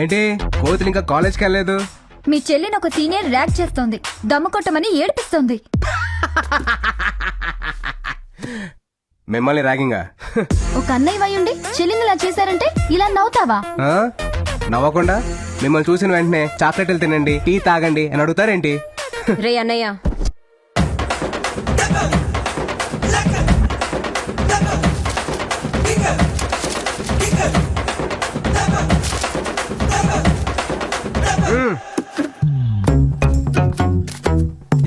ఏంటి కోతులు ఇంకా కాలేజ్కి వెళ్ళలేదు? మీ చెల్లిని ఒక సీనియర్ ర్యాక్ చేస్తోంది, దమ్ము కొట్టమని ఏడిపిస్తోంది. మిమ్మల్ని ర్యాగింగా? ఒక అన్నయ్య వయ్యుండి చెల్లిని ఇలా చేశారంటే ఇలా నవ్వుతావా? నవ్వకుండా మిమ్మల్ని చూసిన వెంటనే చాక్లెట్లు తినండి, టీ తాగండి అని అడుగుతారేంటి? రే అన్నయ్య,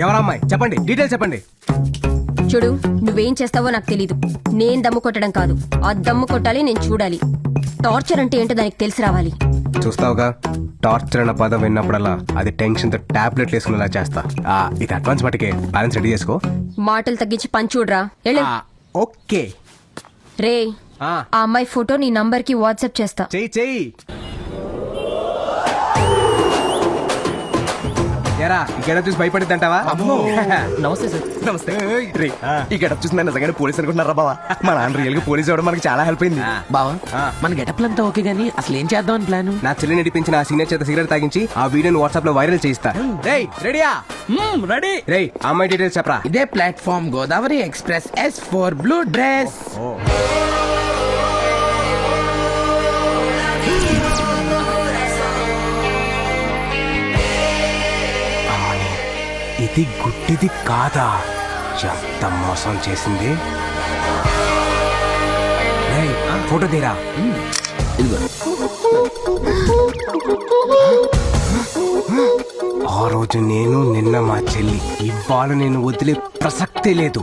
ఎవరమ్మాయి చెప్పండి, డీటెయిల్స్ చెప్పండి. చూడు, నువ్వేం చేస్తావో నాకు తెలీదు. నేను దమ్ము కొట్టడం కాదు, ఆ దమ్ము కొట్టాలి, నేను చూడాలి. టార్చర్ అంటే ఏంటో దానికి తెలిసి రావాలి. చూస్తావుగా, టార్చర్ అన్న పదం విన్నప్పుడల్లా అది టెన్షన్ తో టాబ్లెట్లు వేసుకునేలా చేస్తా. ఇది అడ్వాన్స్ మటుకే, బ్యాలెన్స్ రెడీ చేసుకో. మాటలు తగ్గించి పని చూడరా. ఓకే రే, ఆ అమ్మాయి ఫోటో నీ నంబర్ కి వాట్సాప్ చేస్తా. చెయ్యి. ఎరా ఈ గెటప్ చూసి భయపడిద్దంటావా? నమస్తే సార్. నమస్తే. ఈ గెటప్ చూసి నన్ను నిజంగానే పోలీస్ అనుకుంటున్నారా బావా? మా నాన్న రియల్ గా పోలీస్ అవ్వడం మనకి చాలా హెల్ప్ అయింది. బావా, మన గెటప్ అంతా ఓకే గానీ అసలు ఏం చేద్దామని ప్లాన్? నా చెల్లి నడిపించిన ఆ సీనియర్ చేత సిగరెట్ తాగించి ఆ వీడియోని వాట్సాప్ లో వైరల్ చేయిస్తా. రెడీయా? రెడీ. రేయ్ అమ్మాయి డీటెయిల్స్ చెప్పరా. ఇదే platform Godavari express S4 blue dress. ఇది గుడ్డిది కాదా? ఎంత మోసం చేసింది. ఫోటో తీరా. ఆ రోజు నేను, నిన్న మా చెల్లి, ఇవాళ నేను వదిలే ప్రసక్తే లేదు.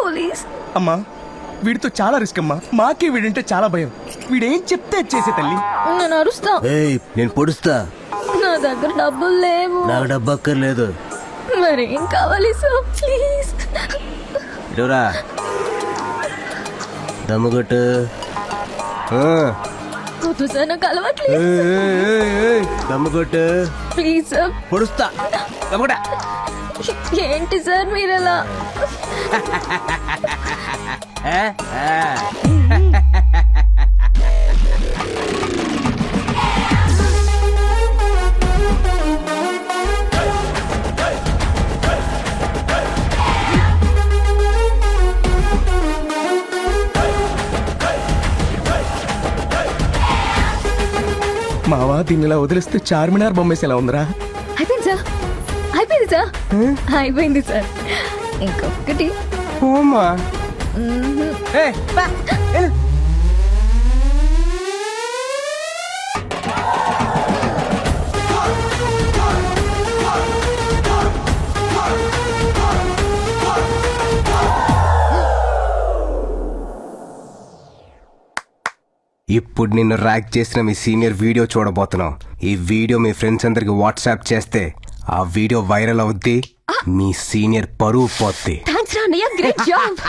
పోలీస్ అమ్మా, వీడితో చాలా రిస్క్ అమ్మా. మాకే వీడంటే చాలా భయం. వీడేం చెప్తే చేసే తల్లి. నేను అరుస్తా. నేను పొడుస్తా. నా దగ్గర డబ్బులు లేవు. నాకు డబ్బు అక్కర్లేదు. మరేం కావాలి సార్, ప్లీజ్. ఇటురా, దమ్ముగొట్టు. వద్దు సార్, నాకు అలవాట్లేదు. దమ్ముగొట్టు. Please sir. పొడుస్తా. దమ్ముగొట్ట. ఏంటి సార్ మీరు అలా? మావా, దీన్ని ఇలా వదిలిస్తే చార్మినార్ బొమ్మేసి ఎలా ఉందిరా? అయిపోయింది సార్, అయిపోయింది సార్, అయిపోయింది సార్. ఇంకొకటి. ఓమా. ఇప్పుడు నిన్ను ర్యాక్ చేసిన మీ సీనియర్ వీడియో చూడబోతున్నావు. ఈ వీడియో మీ ఫ్రెండ్స్ అందరికి వాట్సాప్ చేస్తే ఆ వీడియో వైరల్ అవుద్ది, మీ సీనియర్ పరువు పోద్ది. థాంక్స్ రా అన్నయ్య, గ్రేట్ జాబ్.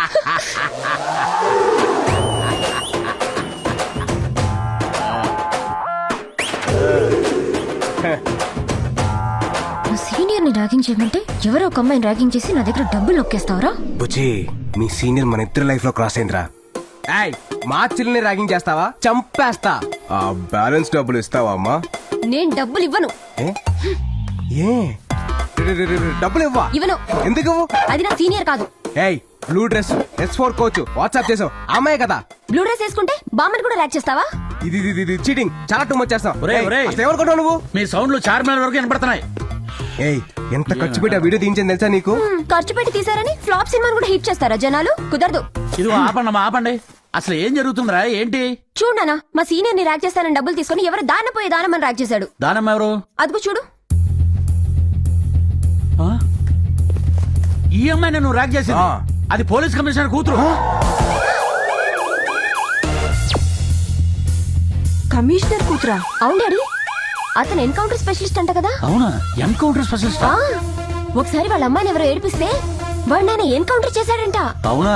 సీనియర్ ని ర్యాగింగ్ చేయమంటే ఎవరో ఒక అమ్మాయిని ర్యాగింగ్ చేసి నా దగ్గర డబ్బులు నొక్కేస్తావరా? బుజ్జి, మీ సీనియర్ మన ఇద్దరు లైఫ్ లో క్రాస్ అయిందిరా. మా చెల్లిని ర్యాగింగ్ చేస్తావా? చంపేస్తా. ఆ బ్యాలెన్స్ డబ్బులు ఇస్తావా అమ్మా? నేను డబ్బులు ఇవ్వను. ఏ డబ్బులు ఇవ్వా? ఇవ్వను. ఎందుకు? అది నా సీనియర్ కాదు. Blue dress S4 coach WhatsApp చేసావు, అమ్మాయి కదా? బ్లూ డ్రెస్ వేసుకుంటే బామ్మని కూడా ర్యాక్ చేస్తావా? ఇది చీటింగ్. చాలా టూ మచ్ చేస్తావు. ఎవరు నువ్వు? మీ సౌండ్లు చార్మినార్ వరకు వినపడుతున్నాయి. ఎంత ఖర్చు పెట్టి ఆ వీడియో తీయించింది తెలుసా నీకు? ఖర్చు పెట్టి తీసారని ఫ్లాప్ సినిమాని కూడా హిట్ చేస్తారా జనాలు? కుదరదు. ఇది ఆపండి. అసలు ఏం జరుగుతుందిరా? ఏంటి? చూడనా, మా సీనియర్ ని ర్యాక్ చేస్తానని డబ్బులు తీసుకుని ఎవరు దానపోయే దానమని ర్యాక్ చేశాడు. దానమ్మ ఎవరు? అదిగో చూడు. ఈ అమ్మాయి నువ్వు ర్యాక్ చేసింది? అది పోలీస్ కమిషనర్ కూతురు. కమిషనర్ కూతురా? అవును డాడీ, అతను ఎన్కౌంటర్ స్పెషలిస్ట్ అంట కదా? అవునా? Encounter specialist? ఒకసారి వాళ్ళ అమ్మాయిని ఎవరో ఏడిపిస్తే వాడు నేను ఎన్కౌంటర్ చేశాడంట. అవునా?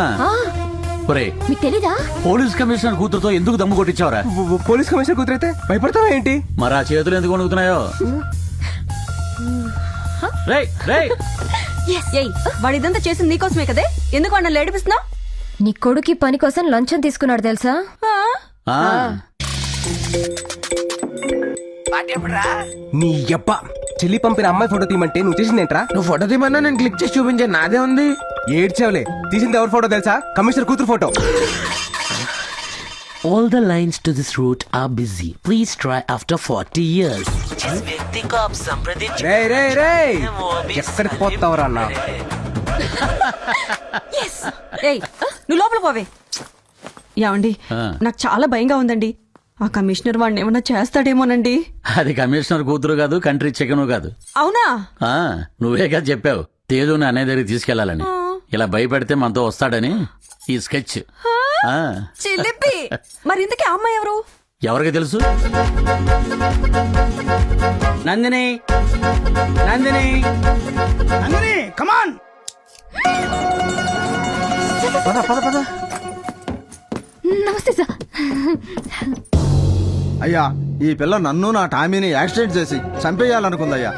మీకు తెలీదా? పోలీస్ కమిషనర్ కూతురుతో ఎందుకు దమ్ము కొట్టించావరా? పోలీస్ కమిషనర్ కూతురైతే భయపడతావా ఏంటి? మరి ఆ చేతులు ఎందుకు వణుకుతున్నాయో? రేయ్ రేయ్ ఏయ్ వాడు ఇదంతా చేసింది నీకోసమే కదే ఎందుకు అన్న ఏడిపిస్తున్నావు? నీ కొడుకి పని కోసం లంచం తీసుకున్నాడు తెలుసా? ఆ, నీ యబ్బ చెల్లి పంపిన అమ్మాయి ఫోటో తీయమంటే నువ్వు చేసిందేంట్రా? నువ్వు ఫోటో తీమన్నా నేను క్లిక్ చేసి చూపించాను, నాదే ఉంది. ఏడ్చావులే. తీసింది ఎవరి ఫోటో తెలుసా? కమిషనర్ కూతురు photo. All the lines to this route are busy. Please try after 40 years. రే రే రే ఎక్కడికి పోతావురా అన్న? ఏయ్ నువ్వు లోపల పోవే. ఏమండి ఆ. నాకు చాలా భయంగా ఉందండి. ఆ కమిషనర్ వాడిని ఏమన్నా చేస్తాడేమోనండి. అది కమిషనర్ కూతురు కాదు, కంట్రీ చికెను కాదు. అవునా? ఆ, నువ్వే కదా చెప్పావు తేజుని అనే దగ్గరికి తీసుకెళ్లాలని. ఇలా భయపెడితే మనతో వస్తాడని ఈ స్కెచ్. ఆ, చిలిపి. మరి ఇంతకీ ఆ అమ్మాయి ఎవరు? ఎవరికి తెలుసు? నందిని నందిని నందిని కమాన్. పద పద పద. నమస్తే సార్. అయ్యా ఈ పిల్ల నన్ను నా టామీని యాక్సిడెంట్ చేసి చంపేయాలనుకుందయ్యా.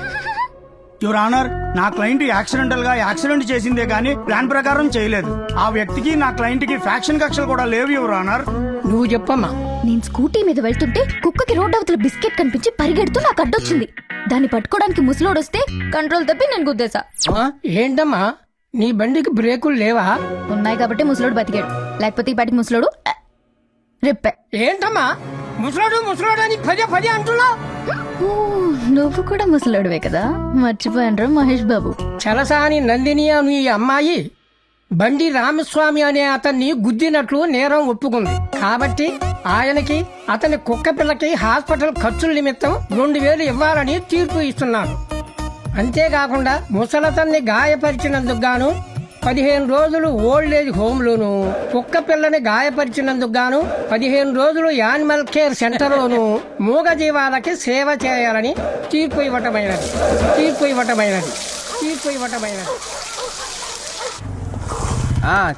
యువర్ ఆనర్, నా క్లయింట్ యాక్సిడెంటల్ గా యాక్సిడెంట్ చేసిందే గానీ ప్లాన్ ప్రకారం చేయలేదు. ఆ వ్యక్తికి నా క్లయింట్ కి ఫ్యాక్షన్ కక్షలు కూడా లేవు యువర్ ఆనర్. నువ్వు చెప్పమ్మా. నేను స్కూటీ మీద వెళ్తుంటే కుక్కకి రోడ్ అవతల బిస్కెట్ కనిపించి పరిగెడుతూ నాకు అడ్డొచ్చింది. దాన్ని పట్టుకోవడానికి ముసలోడు వస్తే కంట్రోల్ తప్పి నేను గుద్దేశా. ఏంటమ్మా నీ బండికి బ్రేకులు లేవా? ఉన్నాయి కాబట్టి ముసలోడు బతికాడు, లేకపోతే ఈ పాటికి ముసలోడు రిప్పే. ఏంటమ్మా ముసలాడు ముసలాడు అని పదే పదే అంటున్నా. ఓ, నువ్వు కూడా ముసలోడువే కదా, మర్చిపోయాను మహేష్ బాబు. చలసాని నందిని అని ఈ అమ్మాయి బండి రామస్వామి అనే అతన్ని గుద్దినట్లు నేరం ఒప్పుకుంది. కాబట్టి ఆయనకి అతని కుక్క పిల్లకి హాస్పిటల్ ఖర్చుల నిమిత్తం 2000 ఇవ్వాలని తీర్పు ఇస్తున్నాను. అంతేకాకుండా ముసలతన్ని గాయపరిచినందుకు గాను 15 రోజులు ఓల్డ్ ఏజ్ హోమ్ లోను, కుక్క పిల్లని గాయపరిచినందుకు గాను 15 రోజులు యానిమల్ కేర్ సెంటర్ లోను మూగ జీవాలకి సేవ చేయాలని తీర్పు ఇవ్వటమైనది.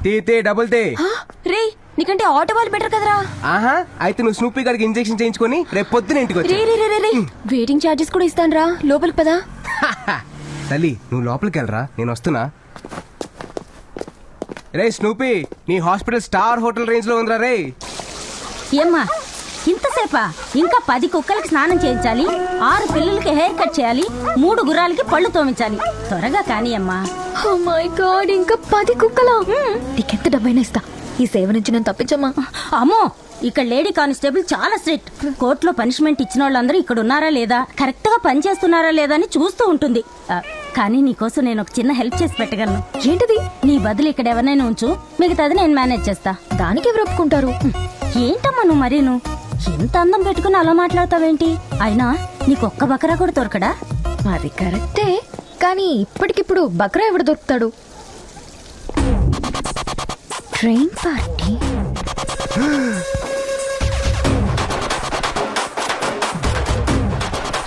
తీ డబుల్ తే. రే నీకంటే ఆటో వాళ్ళు బెటర్ కదరా. ఆహా, అయితే నువ్వు స్నూపీ గారికి ఇంజెక్షన్ చేయించుకొని రేపు పొద్దున ఇంటికి వచ్చి. రే రే రే రే రే వెయిటింగ్ ఛార్జెస్ కూడా ఇస్తాను రా, లోపలికి పదా. తల్లి నువ్వు లోపలికి వెళ్ళరా, నేను వస్తున్నా. రే స్నూపీ, నీ హాస్పిటల్ స్టార్ హోటల్ రేంజ్ లో ఉందిరా రే. ఏమ్మా ఇంతసేపా? ఇంకా 10 కుక్కలకి స్నానం చేయించాలి, 6 పిల్లలకి హెయిర్ కట్ చేయాలి, 3 గుర్రాలకి పళ్ళు తోమించాలి. త్వరగా కానీ అమ్మా. ఓ మై గాడ్, ఇంకా 10 కుక్కలా? నీకెంత డబ్బైనా ఇస్తా, ఈ సేవ నుంచి నేను తప్పించమ్మా. అమ్మో ఇక్కడ లేడీ కానిస్టేబుల్ చాలా స్ట్రిక్ట్. కోర్టులో పనిష్మెంట్ ఇచ్చిన వాళ్ళందరూ ఇక్కడ ఉన్నారా లేదా, కరెక్ట్ గా పని చేస్తున్నారా లేదా అని చూస్తూ ఉంటుంది. కానీ నీకోసం నేను ఒక చిన్న హెల్ప్ చేసి పెట్టగలను. ఏంటిది? నీ బదులు ఇక్కడ ఎవరినైనా ఉంచు, మిగతాది నేను మేనేజ్ చేస్తా. దానికి ఎవరు ఒప్పుకుంటారు? ఏంటమ్మా నువ్వు మరీను ఇంత అందం పెట్టుకుని అలా మాట్లాడతావేంటి? అయినా నీకు ఒక్క బకరా కూడా దొరకడా? అది కరెక్టే, కానీ ఇప్పటికిప్పుడు బక్రా ఎవడు దొరుకుతాడు? Train party.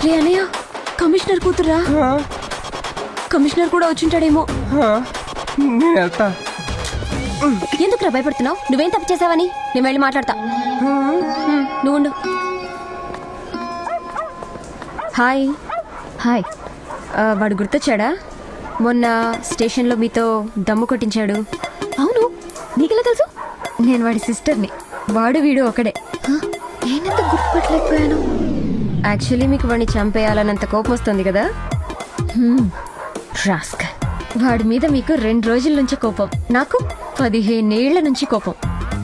రే అనయ్య, కమిషనర్ కూతురా? కమిషనర్ కూడా వచ్చింటాడేమో. నేను వెళ్తా. ఎందుకు భయపడుతున్నావు? నువ్వేం తప్పు చేసావని? నేను వెళ్ళి మాట్లాడతా. నువ్వు ఉండు. హాయ్. హాయ్. వాడు గుర్తొచ్చాడా? మొన్న స్టేషన్లో మీతో దమ్ము కొట్టించాడు. అవును, నీకెలా తెలుసు? నేను వాడి సిస్టర్ని. వాడు వీడు ఒకడే. నేనెంత గుర్తుపట్టలేకపోయాను. యాక్చువల్లీ మీకు వాడిని చంపేయాలన్నంత కోపం వస్తుంది కదా. రాస్కల్. వాడి మీద మీకు 2 రోజుల నుంచి కోపం, నాకు 15 ఏళ్ల నుంచి కోపం.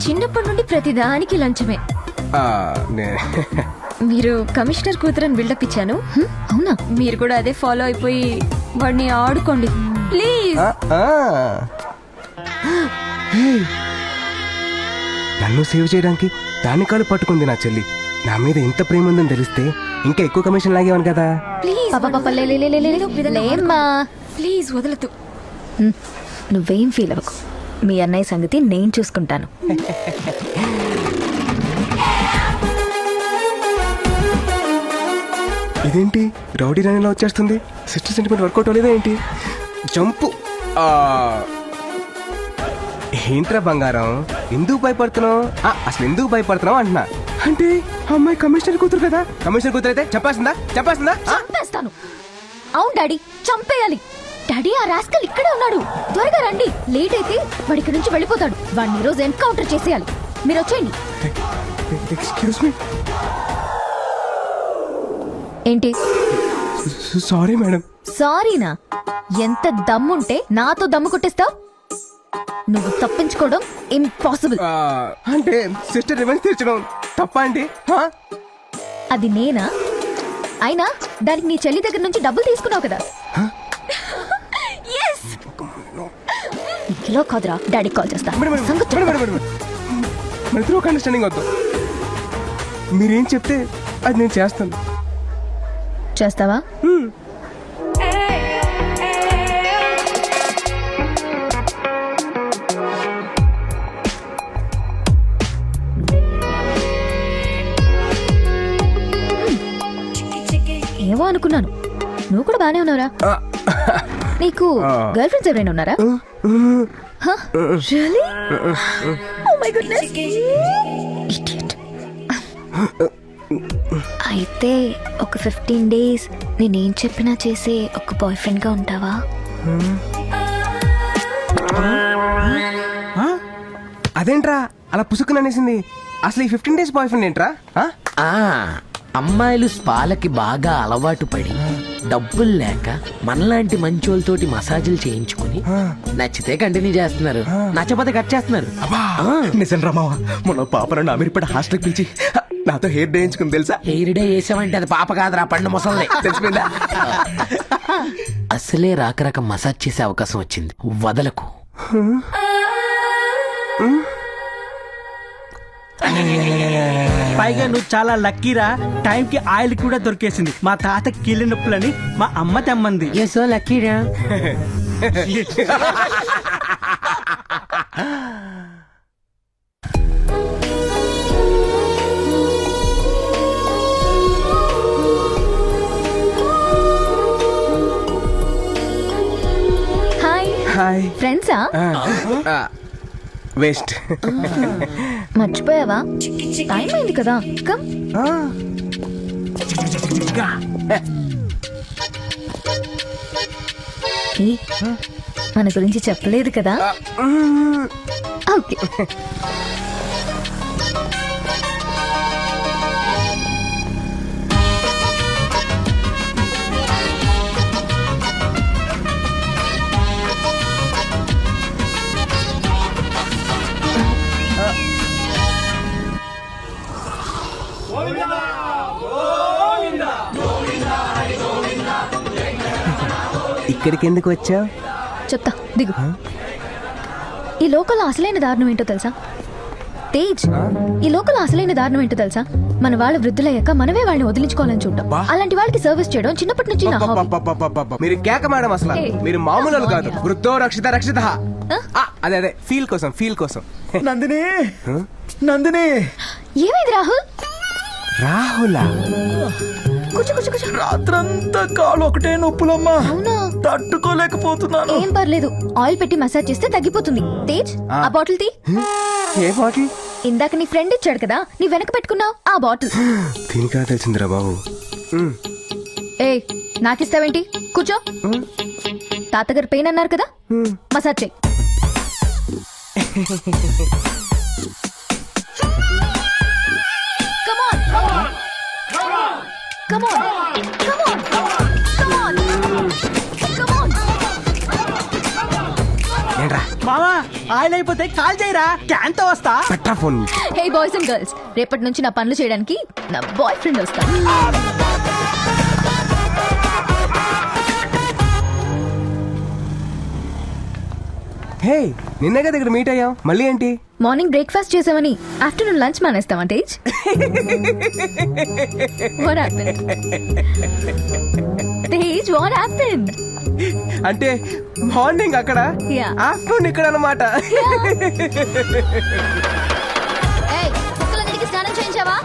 చిన్నప్పటి నుండి ప్రతిదానికి లంచమే. మీరు కమిషనర్ కూతురని బిల్డప్ ఇచ్చాను. అవునా? మీరు కూడా అదే ఫాలో అయిపోయి వాడిని ఆడుకోండి ప్లీజ్. నన్ను సేవ్ చేయడానికి దాని కాలు పట్టుకుంది నా చెల్లి. నా మీద ఇంత ప్రేమ ఉందని తెలిస్తే ఇంకా ఎక్కువ కమిషన్ లాగేవాను కదా. ప్లీజ్ వదలదు. నువ్వేం ఫీల్ అవ్వకు, మీ అన్నయ్య సంగతి నేను చూసుకుంటాను. ఇదేంటి రౌడీ రాణిలా వచ్చేస్తుంది? సిస్టర్ సెంటిమెంట్ వర్కౌట్ అవ్వలేదా ఏంటి? జంపు. ఏంట్రా బంగారం, ఎందుకు భయపడుతున్నావు? అసలు ఎందుకు భయపడుతున్నావు అంటున్నా. అంటే అమ్మాయి కమిషనర్ కూతురు కదా. కమిషనర్ కూతురు అయితే చెప్పేస్తుందా? చంపేస్తాను. అవును డాడీ, చంపేయాలి. డాడీ, ఆ రాస్కల్ ఇక్కడే ఉన్నాడు. త్వరగా రండి, లేట్ అయితే వాడి ఇక్కడి నుంచి వెళ్ళిపోతాడు. వాడిని ఈ రోజు ఎన్కౌంటర్ చేసేయాలి. మీరు వచ్చేయండి. Excuse me. ఏంటి సారీ మేడం. సారీనా? ఎంత దమ్ముంటే నాతో దమ్ము కొట్టేస్తావు? నువ్వు తప్పించుకోవడం ఇంపాసిబుల్. అంటే సిస్టర్ రివెంజ్ తీర్చడం తప్ప అండి? అది నేనా? అయినా దానికి నీ చెల్లి దగ్గర నుంచి డబ్బులు తీసుకున్నావు కదా. Yes! ఇలా కాదురా, డాడీ కాల్ చేస్తా. సంగతి చెప్పు. మన ఇద్దరు ఒక అండర్స్టాండింగ్ వద్దు. మీరేం చెప్తే అది నేను చేస్తాను. చేస్తావా? ఏమో అనుకున్నాను. నువ్వు కూడా బానే ఉన్నావురా. నీకు గర్ల్ ఫ్రెండ్స్ ఎవరైనా ఉన్నారా? Really? Oh my goodness. Idiot. అయితే ఒక 15 days నేనేం చెప్పినా చేసే ఒక బాయ్ ఫ్రెండ్ గా ఉంటావా? అదేంట్రా అలా పుసుకుని అనేసింది? అసలు ఈ 15 days బాయ్ ఫ్రెండ్ ఏంట్రా? అమ్మాయిలు స్పాలకి బాగా అలవాటు పడి డబ్బులు లేక మనలాంటి మంచోళ్ళతోటి మసాజులు చేయించుకుని నచ్చితే కంటిన్యూ చేస్తున్నారు, నచ్చపోతే కట్ చేస్తున్నారు. నిజం రామావా, మన పాపలను అమీర్పేట హాస్టల్కి పిలిచి నాతో హెయిర్ డే వేయించుకుని తెలుసా? హెయిర్ డే వేసామంటే అది పాప కాదురా, పండు ముసలి. తెలిసిపోయిందా? అసలే రాక మసాజ్ చేసే అవకాశం వచ్చింది, వదలకు. పైగా నువ్వు చాలా లక్కీరా, టైం కి ఆయిల్ కూడా దొరికేసింది. మా తాత కీళ్ళ నొప్పులని మా అమ్మ తెమ్మంది. సో లక్కీరా. హాయ్. హాయ్. ఫ్రెండ్సా? వేస్ట్. మర్చిపోయావా? టైం అయింది కదా. కమ్. మన గురించి చెప్పలేదు కదా. ఓకే. ఇక్కడికి ఎందుకు వచ్చావు? చెప్తా, దిగు. ఈ లోకల్ అసలైన దారుణం ఏంటో తెలుసా తేజ్? ఈ లోకల్ అసలైన దారుణం ఏంటో తెలుసా? మన వాళ్ళు వృద్ధులయ్యాక మనమే వాళ్ళని వదిలించుకోవాలని చూడటం. అలాంటి వాళ్ళకి సర్వీస్ చేయడం చిన్నప్పటి నుంచి నా హాబీ. మీరు కేక మేడం, అసలు మీరు మామూలు కాదు. వృద్ధో రక్షిత రక్షిత. అదే అదే ఫీల్ కోసం, ఫీల్ కోసం. నందిని, నందిని. ఏమైంది రాహుల్? రాహులా? కూర్చో కూర్చో కూర్చో. రాత్రంతా కాలు ఒకటే నొప్పులమ్మా, అవునా? తట్టుకోలేకపోతున్నాను. ఏం పర్లేదు, ఆయిల్ పెట్టి మసాజ్ చేస్తే తగ్గిపోతుంది. తేజ్, ఆ బాటిల్ తీ. ఏ బాటిల్? ఇందాక నీ ఫ్రెండ్ ఇచ్చాడు కదా, నీ వెనక పెట్టుకున్నావు ఆ బాటిల్. దీనికా తెలిసిందిరా బాబు. ఏ నాకిస్తావేంటి? కూర్చో. తాతగారు పెయిన్ అన్నారు కదా, మసాజ్ చేయి. Come on, come on, come on, come on, come on, come on, come on. ఏంట్రా? మామా, ఆయిల్ అయిపోతే కాల్ చేయరా, క్యాన్ తో వస్తా. పెట్టా phone. Hey boys and girls, రేపటి నుంచి నా పనులు చేయడానికి నా బాయ్ ఫ్రెండ్ వస్తాడు. హే, నిన్నే కదా ఇక్కడ మీట్ అయ్యాం, మళ్ళీ ఏంటి? మార్నింగ్ బ్రేక్ఫాస్ట్ చేసామని ఆఫ్టర్నూన్ లంచ్ మానేస్తావా Tej? What happened? Tej, what happened? అంటే మార్నింగ్ అక్కడ, Yeah. ఆఫ్టర్నూన్ ఇక్కడ అన్నమాట. ఏయ్, కుక్కలన్నిటికీ స్నానం చేయించావా?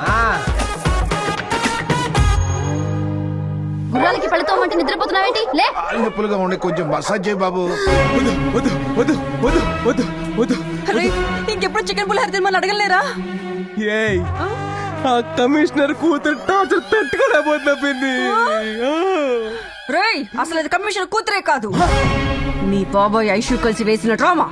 గుర్రాలకి పళ్ళతోమంటే నిద్రపోతున్నావేంటి? లే. నొప్పులుగా ఉండి కొంచెం మసాజ్ చేయి బాబు. వద్దు వద్దు వద్దు వద్దు వద్దు వద్దు. ఇంకెప్పుడు చికెన్ పులిహోర తినమని అడగలేరా? ఏయ్, ఆ కమిషనర్ కూతురు టార్చర్ తట్టుకోలేకపోతున్నా పిండి. రేయ్ అసలు అది కమిషనర్ కూతురే కాదు మీ బాబాయ్ ఐషు కలిసి వేసిన డ్రామా